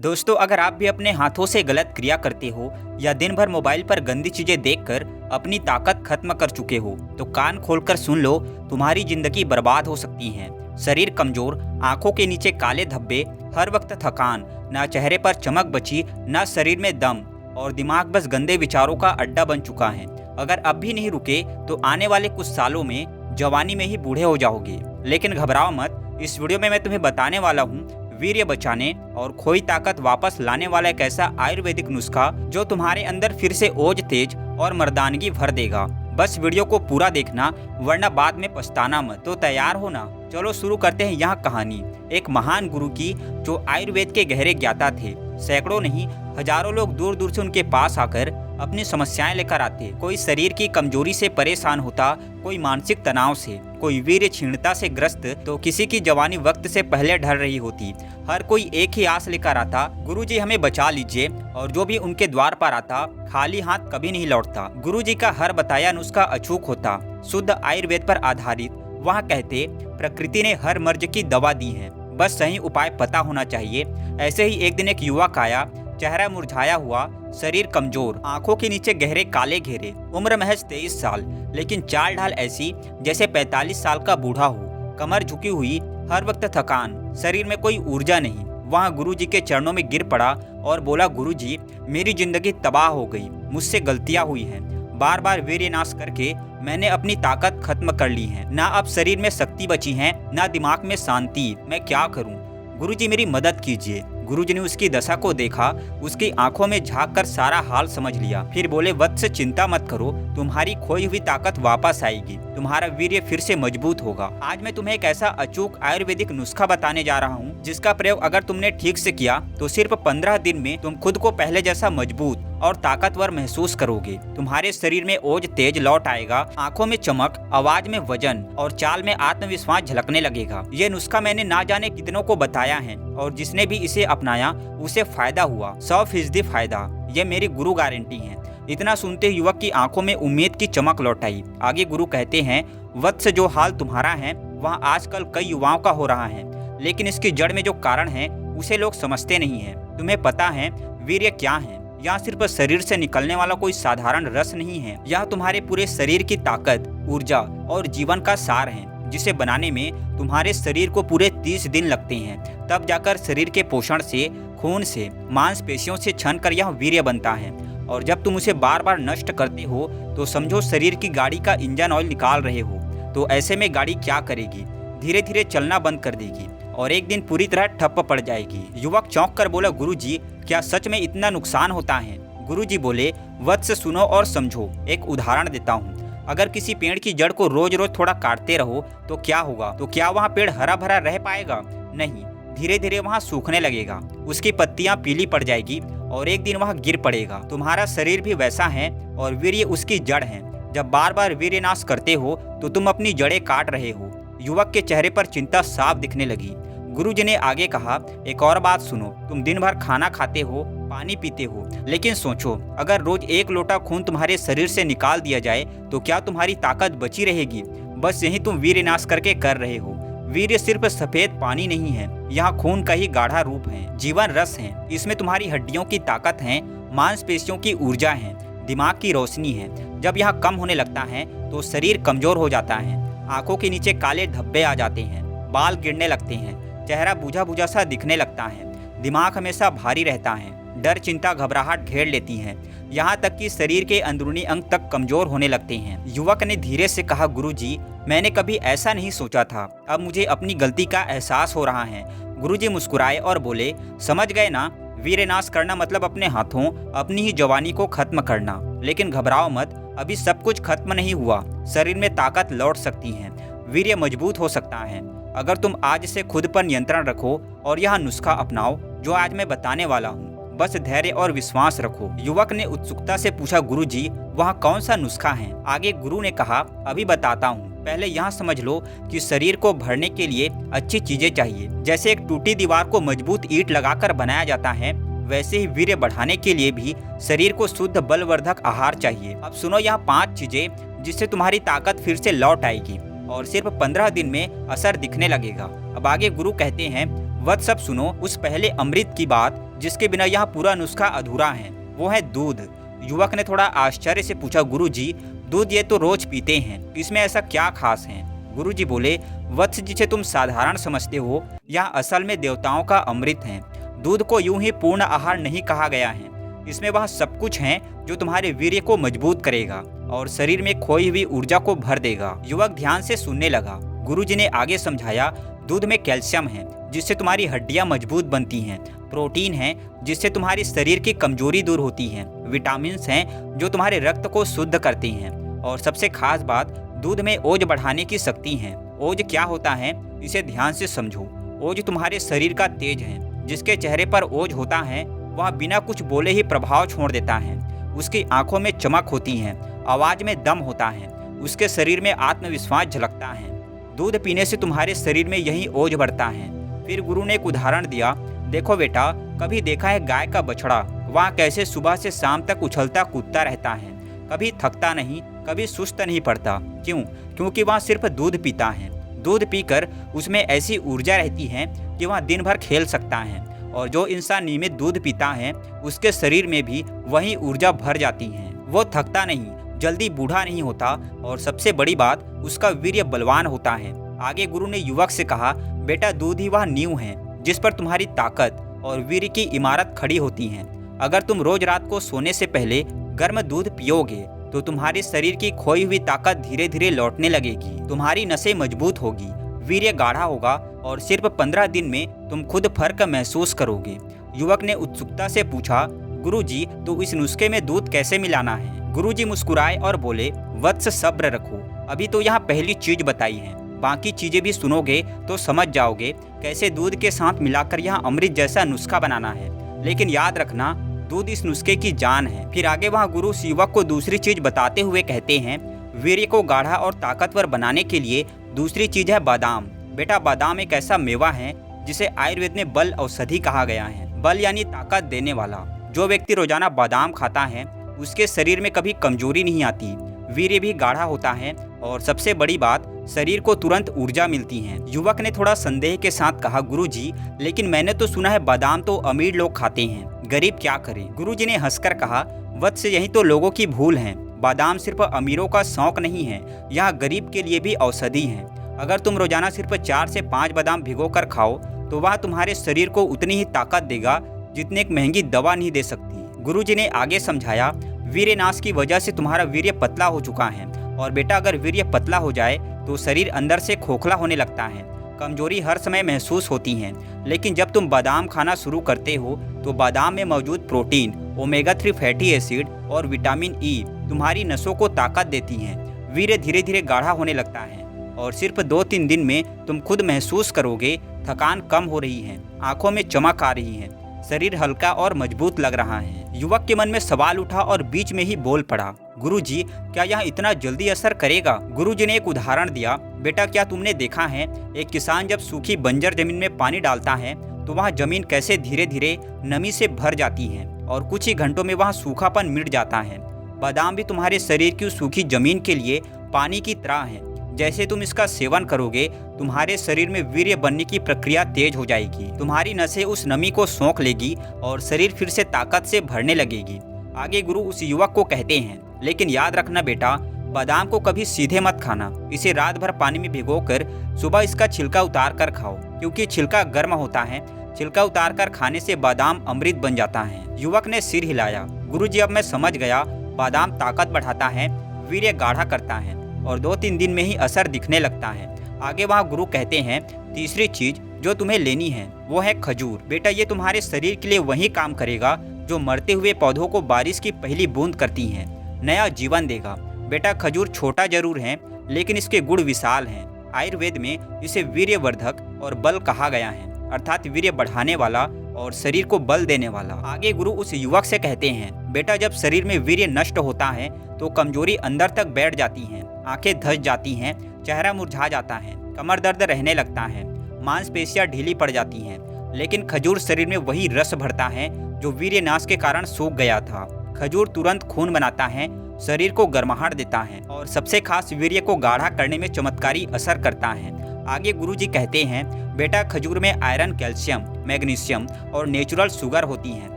दोस्तों, अगर आप भी अपने हाथों से गलत क्रिया करते हो या दिन भर मोबाइल पर गंदी चीजें देखकर अपनी ताकत खत्म कर चुके हो तो कान खोलकर सुन लो। तुम्हारी जिंदगी बर्बाद हो सकती है। शरीर कमजोर, आंखों के नीचे काले धब्बे, हर वक्त थकान, ना चेहरे पर चमक बची ना शरीर में दम, और दिमाग बस गंदे विचारों का अड्डा बन चुका है। अगर अब भी नहीं रुके तो आने वाले कुछ सालों में जवानी में ही बूढ़े हो जाओगे। लेकिन घबराओ मत, इस वीडियो में मैं तुम्हें बताने वाला हूँ वीर्य बचाने और खोई ताकत वापस लाने वाला एक ऐसा आयुर्वेदिक नुस्खा जो तुम्हारे अंदर फिर से ओज, तेज और मर्दानगी भर देगा। बस वीडियो को पूरा देखना, वरना बाद में पछताना मत। तो तैयार हो ना? चलो शुरू करते हैं यह कहानी एक महान गुरु की जो आयुर्वेद के गहरे ज्ञाता थे। सैकड़ों नहीं, हजारों लोग दूर दूर से उनके पास आकर अपनी समस्याएं लेकर आते। कोई शरीर की कमजोरी से परेशान होता, कोई मानसिक तनाव से, कोई वीर्य क्षीणता से ग्रस्त, तो किसी की जवानी वक्त से पहले ढल रही होती। हर कोई एक ही आस लेकर आता, गुरुजी हमें बचा लीजिए। और जो भी उनके द्वार पर आता खाली हाथ कभी नहीं लौटता। गुरुजी का हर बताया नुस्खा अचूक होता, शुद्ध आयुर्वेद पर आधारित। वह कहते, प्रकृति ने हर मर्ज की दवा दी है, बस सही उपाय पता होना चाहिए। ऐसे ही एक दिन एक युवक आया, चेहरा मुरझाया हुआ, शरीर कमजोर, आंखों के नीचे गहरे काले घेरे, उम्र महज 23 साल, लेकिन चाल ढाल ऐसी जैसे 45 साल का बूढ़ा हो। कमर झुकी हुई, हर वक्त थकान, शरीर में कोई ऊर्जा नहीं। वहाँ गुरुजी के चरणों में गिर पड़ा और बोला, गुरुजी मेरी जिंदगी तबाह हो गई, मुझसे गलतियां हुई हैं। बार बार वीर्य नाश करके मैंने अपनी ताकत खत्म कर ली है। ना अब शरीर में शक्ति बची है, ना दिमाग में शांति। मैं क्या करूं? गुरुजी मेरी मदद कीजिए। गुरुजी ने उसकी दशा को देखा, उसकी आंखों में झांक कर सारा हाल समझ लिया। फिर बोले, वत्स चिंता मत करो, तुम्हारी खोई हुई ताकत वापस आएगी, तुम्हारा वीर्य फिर से मजबूत होगा। आज मैं तुम्हें एक ऐसा अचूक आयुर्वेदिक नुस्खा बताने जा रहा हूँ जिसका प्रयोग अगर तुमने ठीक से किया तो सिर्फ 15 दिन में तुम खुद को पहले जैसा मजबूत और ताकतवर महसूस करोगे। तुम्हारे शरीर में ओज, तेज लौट आएगा, आंखों में चमक, आवाज में वजन और चाल में आत्मविश्वास झलकने लगेगा। ये नुस्खा मैंने ना जाने कितनों को बताया है और जिसने भी इसे अपनाया उसे फायदा हुआ, 100% फायदा। ये मेरी गुरु गारंटी है। इतना सुनते युवक की आंखों में उम्मीद की चमक लौट आई। आगे गुरु कहते हैं, वत्स जो हाल तुम्हारा है वह आजकल कई युवाओं का हो रहा है, लेकिन इसकी जड़ में जो कारण है उसे लोग समझते नहीं है। तुम्हें पता है वीर्य क्या है? यह सिर्फ शरीर से निकलने वाला कोई साधारण रस नहीं है। यह तुम्हारे पूरे शरीर की ताकत, ऊर्जा और जीवन का सार है, जिसे बनाने में तुम्हारे शरीर को पूरे 30 दिन लगते हैं। तब जाकर शरीर के पोषण से, खून से, मांसपेशियों से छनकर यह वीर्य बनता है। और जब तुम उसे बार बार नष्ट करते हो तो समझो शरीर की गाड़ी का इंजन ऑयल निकाल रहे हो। तो ऐसे में गाड़ी क्या करेगी? धीरे धीरे चलना बंद कर देगी और एक दिन पूरी तरह ठप्प पड़ जाएगी। युवक चौंक कर बोला, गुरुजी क्या सच में इतना नुकसान होता है? गुरुजी बोले, वत्स सुनो और समझो। एक उदाहरण देता हूँ। अगर किसी पेड़ की जड़ को रोज रोज थोड़ा काटते रहो तो क्या होगा? तो क्या वहाँ पेड़ हरा भरा रह पाएगा? नहीं, धीरे धीरे वहाँ सूखने लगेगा, उसकी पत्तियां पीली पड़ जाएगी और एक दिन वहाँ गिर पड़ेगा। तुम्हारा शरीर भी वैसा है और वीर्य उसकी जड़ है। जब बार बार वीर्य नाश करते हो तो तुम अपनी जड़ें काट रहे हो। युवक के चेहरे पर चिंता साफ दिखने लगी। गुरुजी ने आगे कहा, एक और बात सुनो, तुम दिन भर खाना खाते हो, पानी पीते हो, लेकिन सोचो अगर रोज 1 लोटा खून तुम्हारे शरीर से निकाल दिया जाए तो क्या तुम्हारी ताकत बची रहेगी? बस यही तुम वीर्य नाश करके कर रहे हो। वीर्य सिर्फ सफेद पानी नहीं है, यहाँ खून का ही गाढ़ा रूप है, जीवन रस है। इसमें तुम्हारी हड्डियों की ताकत है, मांसपेशियों की ऊर्जा है, दिमाग की रोशनी है। जब यहाँ कम होने लगता है तो शरीर कमजोर हो जाता है, आंखों के नीचे काले धब्बे आ जाते हैं, बाल गिरने लगते हैं, चेहरा बुझा बुझा सा दिखने लगता है, दिमाग हमेशा भारी रहता है, डर, चिंता, घबराहट घेर लेती है, यहाँ तक कि शरीर के अंदरूनी अंग तक कमजोर होने लगते हैं। युवक ने धीरे से कहा, गुरुजी मैंने कभी ऐसा नहीं सोचा था, अब मुझे अपनी गलती का एहसास हो रहा है। गुरुजी मुस्कुराए और बोले, समझ गए ना? वीर्य नाश करना मतलब अपने हाथों अपनी ही जवानी को खत्म करना। लेकिन घबराओ मत, अभी सब कुछ खत्म नहीं हुआ। शरीर में ताकत लौट सकती है, वीर्य मजबूत हो सकता है, अगर तुम आज से खुद पर नियंत्रण रखो और यह नुस्खा अपनाओ जो आज मैं बताने वाला हूँ। बस धैर्य और विश्वास रखो। युवक ने उत्सुकता से पूछा, गुरुजी वह कौन सा नुस्खा है? आगे गुरु ने कहा, अभी बताता हूँ, पहले यहाँ समझ लो कि शरीर को भरने के लिए अच्छी चीजें चाहिए। जैसे एक टूटी दीवार को मजबूत ईंट लगाकर बनाया जाता है, वैसे ही वीर्य बढ़ाने के लिए भी शरीर को शुद्ध बलवर्धक आहार चाहिए। अब सुनो यहाँ 5 चीजें जिससे तुम्हारी ताकत फिर से लौट आएगी और सिर्फ 15 दिन में असर दिखने लगेगा। अब आगे गुरु कहते हैं, वत्स सब सुनो उस पहले अमृत की बात जिसके बिना यह पूरा नुस्खा अधूरा है, वो है दूध। युवक ने थोड़ा आश्चर्य से पूछा, गुरुजी दूध ये तो रोज पीते हैं, इसमें ऐसा क्या खास है? गुरुजी बोले, वत्स जिसे तुम साधारण समझते हो यह असल में देवताओं का अमृत है। दूध को यूं ही पूर्ण आहार नहीं कहा गया है, इसमें वह सब कुछ है जो तुम्हारे वीर्य को मजबूत करेगा और शरीर में खोई हुई ऊर्जा को भर देगा। युवक ध्यान से सुनने लगा। गुरुजी ने आगे समझाया, दूध में कैल्शियम है जिससे तुम्हारी हड्डियां मजबूत बनती हैं, प्रोटीन है जिससे तुम्हारी शरीर की कमजोरी दूर होती है, विटामिन हैं जो तुम्हारे रक्त को शुद्ध करते हैं, और सबसे खास बात, दूध में ओज बढ़ाने की शक्ति है। ओज क्या होता है इसे ध्यान से समझो। ओज तुम्हारे शरीर का तेज है। जिसके चेहरे पर ओज होता है वह बिना कुछ बोले ही प्रभाव छोड़ देता है। उसकी आंखों में चमक होती है, आवाज में दम होता है, उसके शरीर में आत्मविश्वास झलकता है। दूध पीने से तुम्हारे शरीर में यही ओज बढ़ता है। फिर गुरु ने एक उदाहरण दिया, देखो बेटा, कभी देखा है गाय का बछड़ा, वह कैसे सुबह से शाम तक उछलता कूदता रहता है, कभी थकता नहीं, कभी सुस्त नहीं पड़ता। क्यों? क्योंकि वह सिर्फ दूध पीता है। दूध पीकर उसमें ऐसी ऊर्जा रहती है कि वह दिन भर खेल सकता है, और जो इंसान नियमित दूध पीता है उसके शरीर में भी वही ऊर्जा भर जाती है। वो थकता नहीं, जल्दी बूढ़ा नहीं होता, और सबसे बड़ी बात, उसका वीर्य बलवान होता है। आगे गुरु ने युवक से कहा, बेटा दूध ही वह नींव है जिस पर तुम्हारी ताकत और वीर्य की इमारत खड़ी होती है। अगर तुम रोज रात को सोने से पहले गर्म दूध पियोगे तो तुम्हारे शरीर की खोई हुई ताकत धीरे धीरे लौटने लगेगी, तुम्हारी नसें मजबूत होगी, वीर्य गाढ़ा होगा, और सिर्फ 15 दिन में तुम खुद फर्क महसूस करोगे। युवक ने उत्सुकता से पूछा, गुरुजी तो इस नुस्खे में दूध कैसे मिलाना है? गुरुजी मुस्कुराए और बोले, वत्स सब्र रखो, अभी तो यहाँ पहली चीज बताई है, बाकी चीजें भी सुनोगे तो समझ जाओगे कैसे दूध के साथ मिलाकर यहाँ अमृत जैसा नुस्खा बनाना है। लेकिन याद रखना, दूध इस नुस्खे की जान है। फिर आगे वह गुरु युवक को दूसरी चीज बताते हुए कहते हैं, वीर्य को गाढ़ा और ताकतवर बनाने के लिए दूसरी चीज है बादाम। बेटा बादाम एक ऐसा मेवा है जिसे आयुर्वेद में बल औषधि कहा गया है। बल यानी ताकत देने वाला। जो व्यक्ति रोजाना बादाम खाता है उसके शरीर में कभी कमजोरी नहीं आती, वीर्य भी गाढ़ा होता है, और सबसे बड़ी बात, शरीर को तुरंत ऊर्जा मिलती है। युवक ने थोड़ा संदेह के साथ कहा, गुरुजी लेकिन मैंने तो सुना है बादाम तो अमीर लोग खाते हैं, गरीब क्या करे? गुरुजी ने हंसकर कहा, वत्स यही तो लोगों की भूल है। बादाम सिर्फ अमीरों का शौक नहीं है, यह गरीब के लिए भी औषधि है। अगर तुम रोजाना सिर्फ 4 से 5 बादाम भिगोकर खाओ तो वह तुम्हारे शरीर को उतनी ही ताकत देगा जितनी एक महंगी दवा नहीं दे सकती। गुरुजी ने आगे समझाया, वीर्य नाश की वजह से तुम्हारा वीर्य पतला हो चुका है, और बेटा अगर वीर्य पतला हो जाए तो शरीर अंदर से खोखला होने लगता है, कमजोरी हर समय महसूस होती है। लेकिन जब तुम बादाम खाना शुरू करते हो तो बादाम में मौजूद प्रोटीन, ओमेगा 3 फैटी एसिड और विटामिन ई तुम्हारी नसों को ताकत देती हैं। वीर्य धीरे धीरे गाढ़ा होने लगता है, और सिर्फ 2-3 दिन में तुम खुद महसूस करोगे थकान कम हो रही है, आंखों में चमक आ रही है, शरीर हल्का और मजबूत लग रहा है। युवक के मन में सवाल उठा और बीच में ही बोल पड़ा, गुरुजी क्या यह इतना जल्दी असर करेगा? गुरुजी ने एक उदाहरण दिया, बेटा क्या तुमने देखा है एक किसान जब सूखी बंजर जमीन में पानी डालता है तो वह जमीन कैसे धीरे धीरे नमी से भर जाती है, और कुछ ही घंटों में वह सूखापन मिट जाता है। बादाम भी तुम्हारे शरीर की सूखी जमीन के लिए पानी की तरह है। जैसे तुम इसका सेवन करोगे तुम्हारे शरीर में वीर्य बनने की प्रक्रिया तेज हो जाएगी, तुम्हारी नसें उस नमी को सोख लेगी और शरीर फिर से ताकत से भरने लगेगी। आगे गुरु उस युवक को कहते हैं, लेकिन याद रखना बेटा, बादाम को कभी सीधे मत खाना, इसे रात भर पानी में भिगोकर सुबह इसका छिलका उतार कर खाओ, क्योंकि छिलका गर्म होता है। छिलका उतार कर खाने से बादाम अमृत बन जाता है। युवक ने सिर हिलाया, गुरुजी अब मैं समझ गया, बादाम ताकत बढ़ाता है, वीर्य गाढ़ा करता है, और 2-3 दिन में ही असर दिखने लगता है। आगे वहाँ गुरु कहते हैं, तीसरी चीज जो तुम्हें लेनी है वो है खजूर। बेटा ये तुम्हारे शरीर के लिए वही काम करेगा जो मरते हुए पौधों को बारिश की पहली बूंद करती है, नया जीवन देगा। बेटा खजूर छोटा जरूर है लेकिन इसके गुण विशाल हैं। आयुर्वेद में इसे वीर्यवर्धक और बल कहा गया है, अर्थात वीर्य बढ़ाने वाला और शरीर को बल देने वाला। आगे गुरु उस युवक से कहते हैं, बेटा जब शरीर में वीर्य नष्ट होता है तो कमजोरी अंदर तक बैठ जाती है, आंखें धस जाती हैं, चेहरा मुरझा जाता है, कमर दर्द रहने लगता है, मांसपेशियां ढीली पड़ जाती हैं। लेकिन खजूर शरीर में वही रस भरता है जो वीर्य नाश के कारण सूख गया था। खजूर तुरंत खून बनाता है, शरीर को गर्माहट देता है, और सबसे खास वीर्य को गाढ़ा करने में चमत्कारी असर करता है। आगे गुरुजी कहते हैं, बेटा खजूर में आयरन, कैल्शियम, मैग्नीशियम और नेचुरल शुगर होती हैं।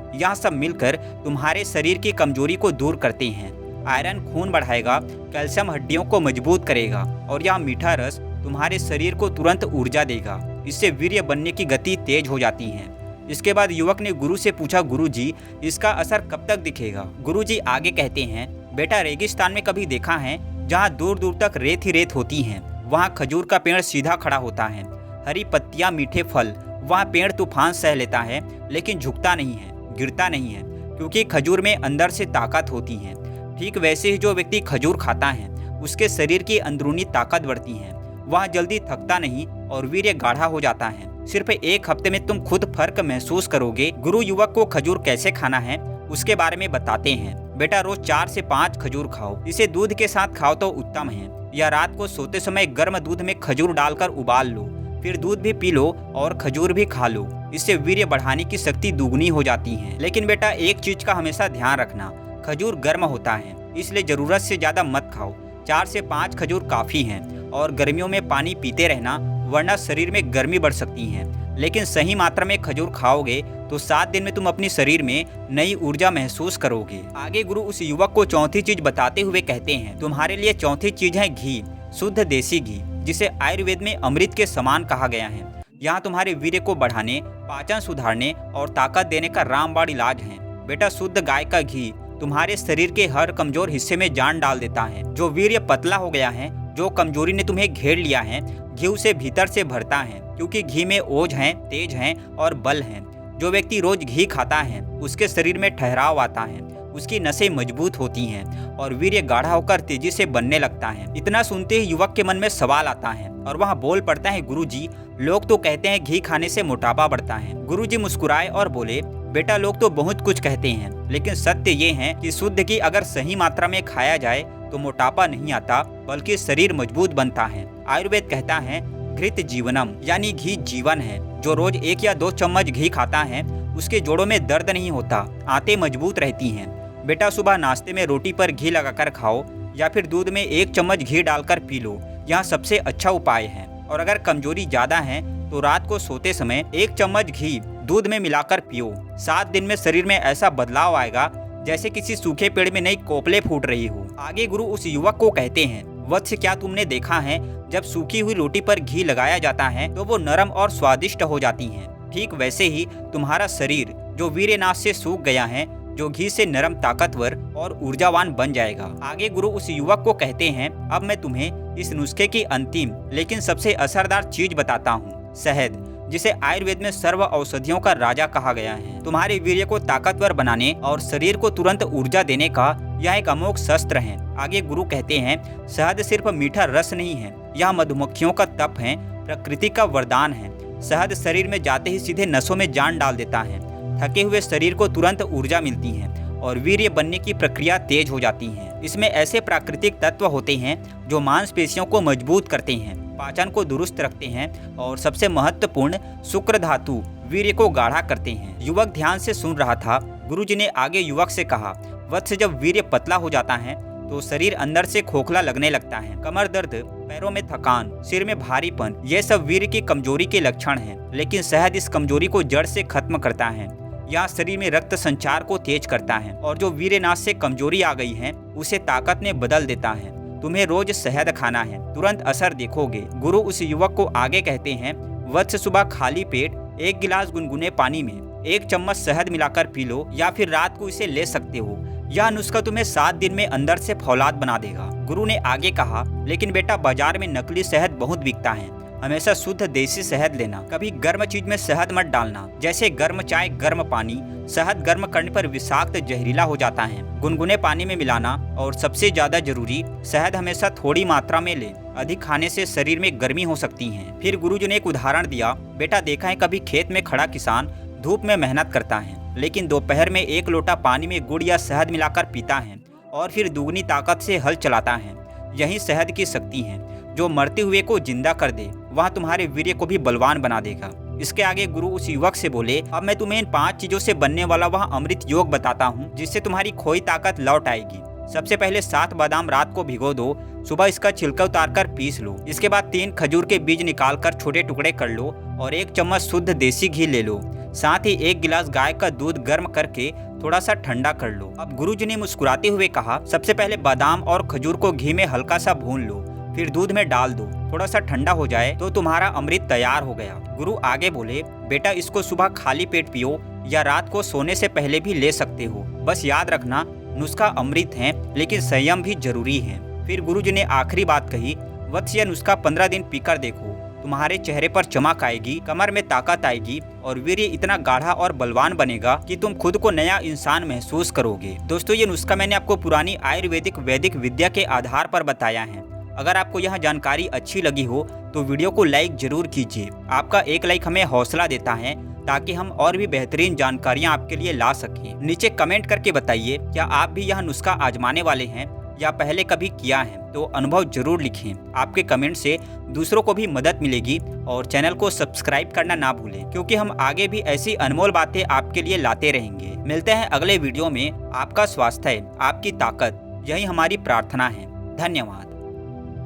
यह सब मिलकर तुम्हारे शरीर की कमजोरी को दूर करते हैं। आयरन खून बढ़ाएगा, कैल्शियम हड्डियों को मजबूत करेगा और यह मीठा रस तुम्हारे शरीर को तुरंत ऊर्जा देगा। इससे वीर्य बनने की गति तेज हो जाती है। इसके बाद युवक ने गुरु से पूछा, गुरुजी इसका असर कब तक दिखेगा? गुरुजी आगे कहते हैं, बेटा रेगिस्तान में कभी देखा है जहाँ दूर दूर तक रेत ही रेत होती हैं, वहाँ खजूर का पेड़ सीधा खड़ा होता है, हरी पत्तियाँ, मीठे फल। वहाँ पेड़ तूफान सह लेता है लेकिन झुकता नहीं है, गिरता नहीं है, क्योंकि खजूर में अंदर से ताकत होती है। ठीक वैसे ही जो व्यक्ति खजूर खाता है उसके शरीर की अंदरूनी ताकत बढ़ती है। वह जल्दी थकता नहीं और वीर्य गाढ़ा हो जाता है। सिर्फ 1 हफ्ते में तुम खुद फर्क महसूस करोगे। गुरु युवक को खजूर कैसे खाना है उसके बारे में बताते हैं। बेटा रोज 4 से 5 खजूर खाओ। इसे दूध के साथ खाओ तो उत्तम है, या रात को सोते समय गर्म दूध में खजूर डालकर उबाल लो, फिर दूध भी पी लो और खजूर भी खा लो। इससे वीर्य बढ़ाने की शक्ति दुगनी हो जाती है। लेकिन बेटा एक चीज का हमेशा ध्यान रखना, खजूर गर्म होता है, इसलिए जरूरत से ज्यादा मत खाओ। 4 से 5 खजूर काफी हैं और गर्मियों में पानी पीते रहना, वरना शरीर में गर्मी बढ़ सकती है। लेकिन सही मात्रा में खजूर खाओगे तो 7 दिन में तुम अपनी शरीर में नई ऊर्जा महसूस करोगे। आगे गुरु उस युवक को चौथी चीज बताते हुए कहते हैं, तुम्हारे लिए चौथी चीज है घी, शुद्ध देसी घी, जिसे आयुर्वेद में अमृत के समान कहा गया है। यहाँ तुम्हारे वीर्य को बढ़ाने, पाचन सुधारने और ताकत देने का रामबाण इलाज है। बेटा शुद्ध गाय का घी तुम्हारे शरीर के हर कमजोर हिस्से में जान डाल देता है। जो वीर्य पतला हो गया है, जो कमजोरी ने तुम्हें घेर लिया है, घी उसे भीतर से भरता है, क्योंकि घी में ओज है, तेज है और बल है। जो व्यक्ति रोज घी खाता है उसके शरीर में ठहराव आता है, उसकी नसें मजबूत होती हैं और वीर्य गाढ़ा होकर तेजी से बनने लगता है। इतना सुनते ही युवक के मन में सवाल आता है और वह बोल पड़ता है, गुरुजी लोग तो कहते हैं घी खाने से मोटापा बढ़ता है। गुरुजी मुस्कुराए और बोले, बेटा लोग तो बहुत कुछ कहते हैं, लेकिन सत्य ये है कि शुद्ध घी अगर सही मात्रा में खाया जाए तो मोटापा नहीं आता, बल्कि शरीर मजबूत बनता है। आयुर्वेद कहता है, घृत जीवनम, यानी घी जीवन है। जो रोज 1 या 2 चम्मच घी खाता है उसके जोड़ों में दर्द नहीं होता, आंतें मजबूत रहती हैं। बेटा सुबह नाश्ते में रोटी पर घी लगाकर खाओ या फिर दूध में 1 चम्मच घी डालकर पी लो, यह सबसे अच्छा उपाय है। और अगर कमजोरी ज्यादा है तो रात को सोते समय 1 चम्मच घी दूध में मिलाकर पियो। 7 दिन में शरीर में ऐसा बदलाव आएगा जैसे किसी सूखे पेड़ में नई कोपले फूट रही हो। आगे गुरु उस युवक को कहते हैं, वत्स क्या तुमने देखा है जब सूखी हुई रोटी पर घी लगाया जाता है तो वो नरम और स्वादिष्ट हो जाती है। ठीक वैसे ही तुम्हारा शरीर जो वीर्यनाश से सूख गया है, जो घी से नरम, ताकतवर और ऊर्जावान बन जाएगा। आगे गुरु उस युवक को कहते हैं, अब मैं तुम्हें इस नुस्खे की अंतिम लेकिन सबसे असरदार चीज बताता हूँ, शहद, जिसे आयुर्वेद में सर्व औषधियों का राजा कहा गया है। तुम्हारे वीर्य को ताकतवर बनाने और शरीर को तुरंत ऊर्जा देने का यह एक अमोघ शस्त्र है। आगे गुरु कहते हैं, शहद सिर्फ मीठा रस नहीं है, यह मधुमक्खियों का तप है, प्रकृति का वरदान है। शहद शरीर में जाते ही सीधे नसों में जान डाल देता है। थके हुए शरीर को तुरंत ऊर्जा मिलती है और वीर्य बनने की प्रक्रिया तेज हो जाती है। इसमें ऐसे प्राकृतिक तत्व होते हैं जो मांसपेशियों को मजबूत करते हैं, पाचन को दुरुस्त रखते हैं और सबसे महत्वपूर्ण शुक्र धातु वीर्य को गाढ़ा करते हैं। युवक ध्यान से सुन रहा था। गुरुजी ने आगे युवक से कहा, वत्स जब वीर्य पतला हो जाता है तो शरीर अंदर से खोखला लगने लगता है। कमर दर्द, पैरों में थकान, सिर में भारीपन, ये सब वीर्य की कमजोरी के लक्षण हैं। लेकिन शहद इस कमजोरी को जड़ से खत्म करता है। यह शरीर में रक्त संचार को तेज करता है और जो वीर्यनाश से कमजोरी आ गई है उसे ताकत में बदल देता है। तुम्हें रोज शहद खाना है, तुरंत असर देखोगे। गुरु उस युवक को आगे कहते हैं, वत्स सुबह खाली पेट 1 गिलास गुनगुने पानी में 1 चम्मच शहद मिलाकर पी लो या फिर रात को इसे ले सकते हो। यह नुस्खा तुम्हें 7 दिन में अंदर से फौलाद बना देगा। गुरु ने आगे कहा, लेकिन बेटा बाजार में नकली शहद बहुत बिकता है, हमेशा शुद्ध देसी शहद लेना। कभी गर्म चीज में शहद मत डालना, जैसे गर्म चाय, गर्म पानी। शहद गर्म करने पर विषाक्त जहरीला हो जाता है। गुनगुने पानी में मिलाना, और सबसे ज्यादा जरूरी, शहद हमेशा थोड़ी मात्रा में ले, अधिक खाने से शरीर में गर्मी हो सकती है। फिर गुरुजी ने एक उदाहरण दिया, बेटा देखा है कभी खेत में खड़ा किसान धूप में मेहनत करता है, लेकिन दोपहर में 1 लोटा पानी में गुड़ या शहद मिलाकर पीता है और फिर दुगनी ताकत से हल चलाता है। यही शहद की शक्ति है, जो मरते हुए को जिंदा कर दे, वह तुम्हारे वीर्य को भी बलवान बना देगा। इसके आगे गुरु उस युवक से बोले, अब मैं तुम्हें इन 5 चीजों से बनने वाला वह अमृत योग बताता हूँ, जिससे तुम्हारी खोई ताकत लौट आएगी। सबसे पहले 7 बादाम रात को भिगो दो, सुबह इसका छिलका उतारकर पीस लो। इसके बाद 3 खजूर के बीज निकालकर छोटे टुकड़े कर लो और 1 चम्मच शुद्ध देसी घी ले लो। साथ ही 1 गिलास गाय का दूध गर्म करके थोड़ा सा ठंडा कर लो। अब गुरुजी ने मुस्कुराते हुए कहा, सबसे पहले बादाम और खजूर को घी में हल्का सा भून लो, फिर दूध में डाल दो। थोड़ा सा ठंडा हो जाए तो तुम्हारा अमृत तैयार हो गया। गुरु आगे बोले, बेटा इसको सुबह खाली पेट पियो या रात को सोने से पहले भी ले सकते हो। बस याद रखना, नुस्खा अमृत है लेकिन संयम भी जरूरी है। फिर गुरुजी ने आखिरी बात कही, वत्स यह नुस्खा 15 दिन पीकर देखो, तुम्हारे चेहरे पर चमक आएगी, कमर में ताकत आएगी और वीर्य इतना गाढ़ा और बलवान बनेगा कि तुम खुद को नया इंसान महसूस करोगे। दोस्तों, ये नुस्खा मैंने आपको पुरानी आयुर्वेदिक वैदिक विद्या के आधार पर बताया है। अगर आपको यह जानकारी अच्छी लगी हो तो वीडियो को लाइक जरूर कीजिए। आपका एक लाइक हमें हौसला देता है ताकि हम और भी बेहतरीन जानकारियाँ आपके लिए ला सकें। नीचे कमेंट करके बताइए, क्या आप भी यह नुस्खा आजमाने वाले हैं या पहले कभी किया है? तो अनुभव जरूर लिखें। आपके कमेंट से दूसरों को भी मदद मिलेगी और चैनल को सब्सक्राइब करना ना भूलें, क्योंकि हम आगे भी ऐसी अनमोल बातें आपके लिए लाते रहेंगे। मिलते हैं अगले वीडियो में। आपका स्वास्थ्य है आपकी ताकत, यही हमारी प्रार्थना है। धन्यवाद।